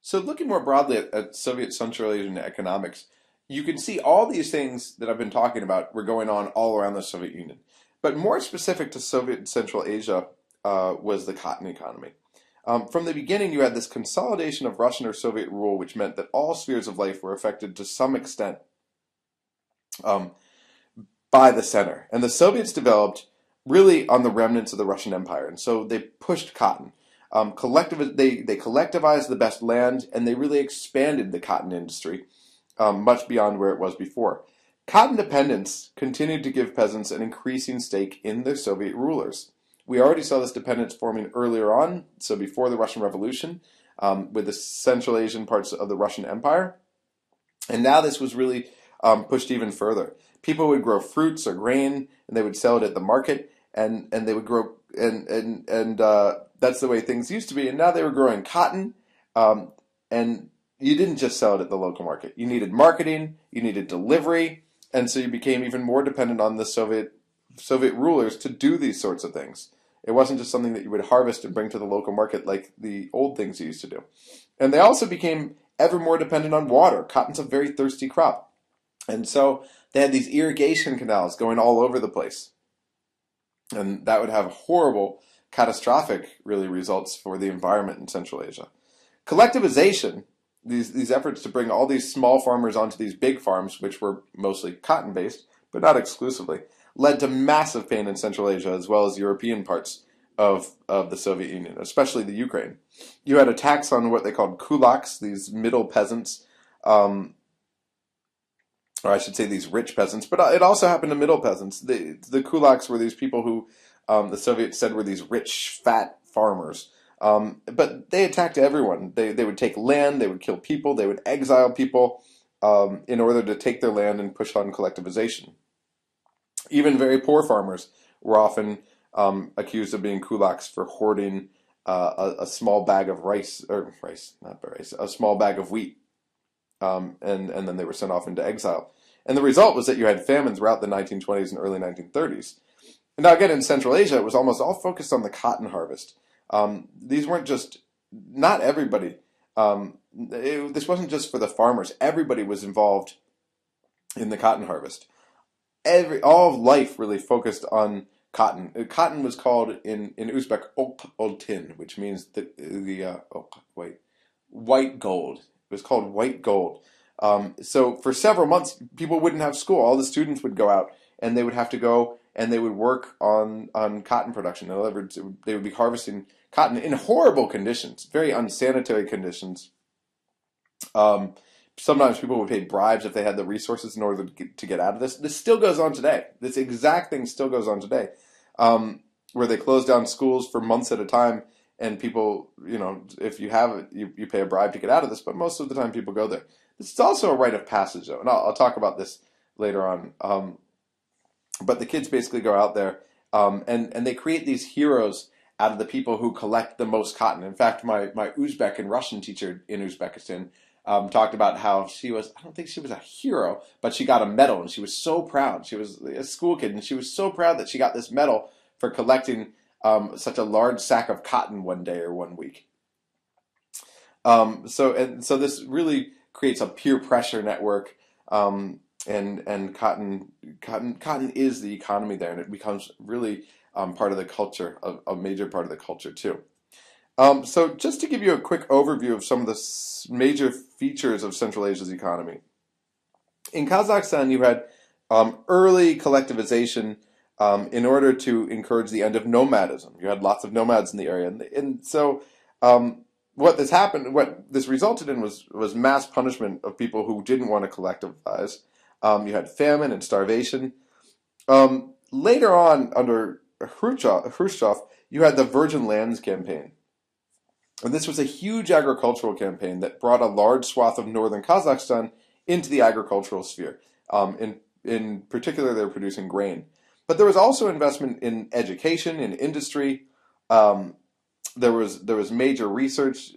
So looking more broadly at Soviet Central Asian economics, you can see all these things that I've been talking about were going on all around the Soviet Union. But more specific to Soviet Central Asia was the cotton economy. From the beginning, you had this consolidation of Russian or Soviet rule, which meant that all spheres of life were affected to some extent um, by the center. And the Soviets developed really on the remnants of the Russian Empire. And so they pushed cotton. They collectivized the best land, and they really expanded the cotton industry much beyond where it was before. Cotton dependence continued to give peasants an increasing stake in their Soviet rulers. We already saw this dependence forming earlier on, so before the Russian Revolution, with the Central Asian parts of the Russian Empire. And now this was really pushed even further. People would grow fruits or grain, and they would sell it at the market, and they would grow, and that's the way things used to be. And now they were growing cotton, and you didn't just sell it at the local market. You needed marketing, you needed delivery, and so you became even more dependent on the Soviet rulers to do these sorts of things. It wasn't just something that you would harvest and bring to the local market like the old things you used to do. And they also became ever more dependent on water. Cotton's a very thirsty crop. And so they had these irrigation canals going all over the place. And that would have horrible, catastrophic, really, results for the environment in Central Asia. Collectivization, these efforts to bring all these small farmers onto these big farms, which were mostly cotton-based, but not exclusively, led to massive pain in Central Asia as well as European parts of the Soviet Union, especially the Ukraine. You had attacks on what they called kulaks, these middle peasants, or I should say these rich peasants, but it also happened to middle peasants. The kulaks were these people who the Soviets said were these rich, fat farmers. But they attacked everyone. They would take land, they would kill people, they would exile people in order to take their land and push on collectivization. Even very poor farmers were often accused of being kulaks for hoarding a small bag of rice, or rice, not rice, a small bag of wheat. And then they were sent off into exile. And the result was that you had famine throughout the 1920s and early 1930s. And now again, in Central Asia, it was almost all focused on the cotton harvest. These weren't just, not everybody, this wasn't just for the farmers. Everybody was involved in the cotton harvest. All of life really focused on cotton. Cotton was called in Uzbek ok oltin, which means white gold. It was called white gold. So for several months, people wouldn't have school. All the students would go out, and they would have to go and they would work on cotton production. In other words, they would be harvesting cotton in horrible conditions, very unsanitary conditions. Sometimes people would pay bribes if they had the resources in order to get out of this. This still goes on today. This exact thing still goes on today, where they close down schools for months at a time, and people, if you have it, you pay a bribe to get out of this, but most of the time people go there. This is also a rite of passage, though, and I'll talk about this later on. But the kids basically go out there, and they create these heroes out of the people who collect the most cotton. In fact, my Uzbek and Russian teacher in Uzbekistan talked about how I don't think she was a hero, but she got a medal, and she was so proud. She was a school kid, and she was so proud that she got this medal for collecting such a large sack of cotton one day or one week. So this really creates a peer pressure network, and cotton is the economy there, and it becomes really part of the culture, a major part of the culture too. So just to give you a quick overview of some of the major features of Central Asia's economy. In Kazakhstan, you had early collectivization in order to encourage the end of nomadism. You had lots of nomads in the area. And so what this resulted in was mass punishment of people who didn't want to collectivize. You had famine and starvation. Later on, under Khrushchev, you had the Virgin Lands campaign. And this was a huge agricultural campaign that brought a large swath of northern Kazakhstan into the agricultural sphere. In particular, they were producing grain. But there was also investment in education, in industry. There was major research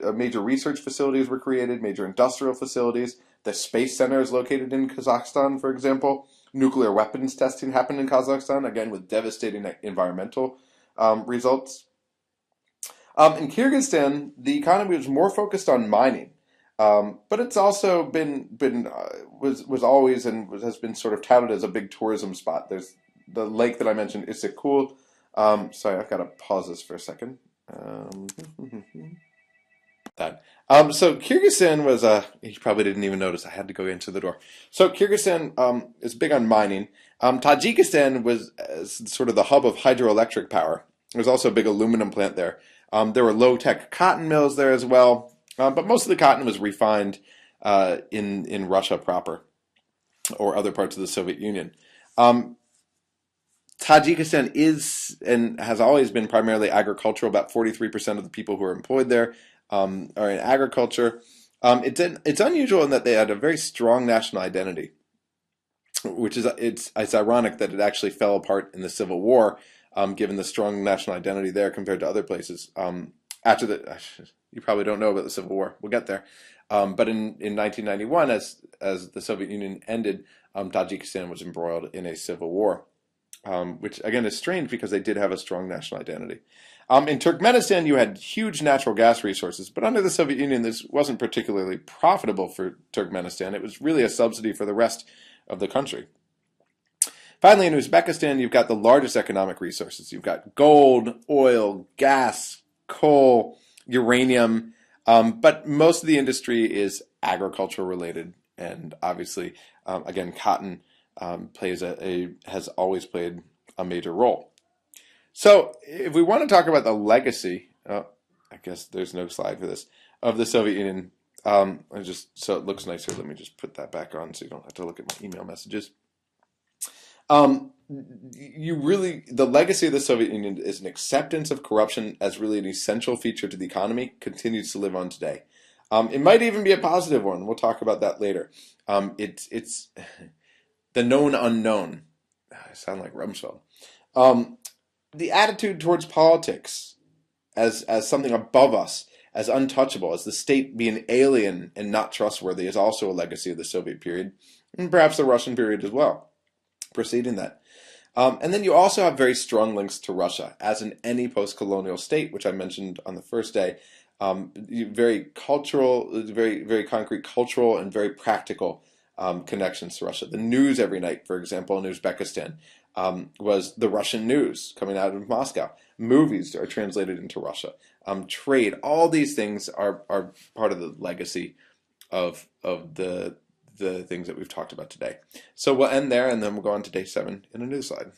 facilities were created, major industrial facilities. The space center is located in Kazakhstan, for example. Nuclear weapons testing happened in Kazakhstan, again with devastating environmental results. In Kyrgyzstan, the economy was more focused on mining. But it's also was always has been sort of touted as a big tourism spot. There's the lake that I mentioned, Issyk-Kul. Sorry, I've got to pause this for a second. Um, that. So Kyrgyzstan was you probably didn't even notice I had to go into the door. So Kyrgyzstan is big on mining. Tajikistan was sort of the hub of hydroelectric power. There's also a big aluminum plant there. There were low-tech cotton mills there as well, but most of the cotton was refined in Russia proper or other parts of the Soviet Union. Um, Tajikistan is and has always been primarily agricultural. About 43% of the people who are employed there are in agriculture. It's unusual in that they had a very strong national identity, which is it's ironic that it actually fell apart in the Civil War, given the strong national identity there compared to other places. After the You probably don't know about the Civil War. We'll get there. But in 1991, as the Soviet Union ended, Tajikistan was embroiled in a civil war, which again is strange because they did have a strong national identity. In Turkmenistan, you had huge natural gas resources, but under the Soviet Union, this wasn't particularly profitable for Turkmenistan. It was really a subsidy for the rest of the country. Finally, in Uzbekistan, you've got the largest economic resources. You've got gold, oil, gas, coal, uranium, but most of the industry is agricultural related, and obviously, again, cotton has always played a major role. So, if we want to talk about the legacy, I guess there's no slide for this, of the Soviet Union, so it looks nicer. Let me just put that back on so you don't have to look at my email messages. The legacy of the Soviet Union is an acceptance of corruption as really an essential feature to the economy, continues to live on today. It might even be a positive one. We'll talk about that later. It's the known unknown. I sound like Rumsfeld. The attitude towards politics as something above us, as untouchable, as the state being alien and not trustworthy, is also a legacy of the Soviet period, and perhaps the Russian period as well, preceding that. And then you also have very strong links to Russia, as in any post-colonial state, which I mentioned on the first day. Very cultural, very, very concrete cultural and very practical connections to Russia. The news every night, for example, in Uzbekistan, was the Russian news coming out of Moscow. Movies are translated into Russia. Trade, all these things are part of the legacy of the things that we've talked about today. So we'll end there, and then we'll go on to day 7 in a new slide.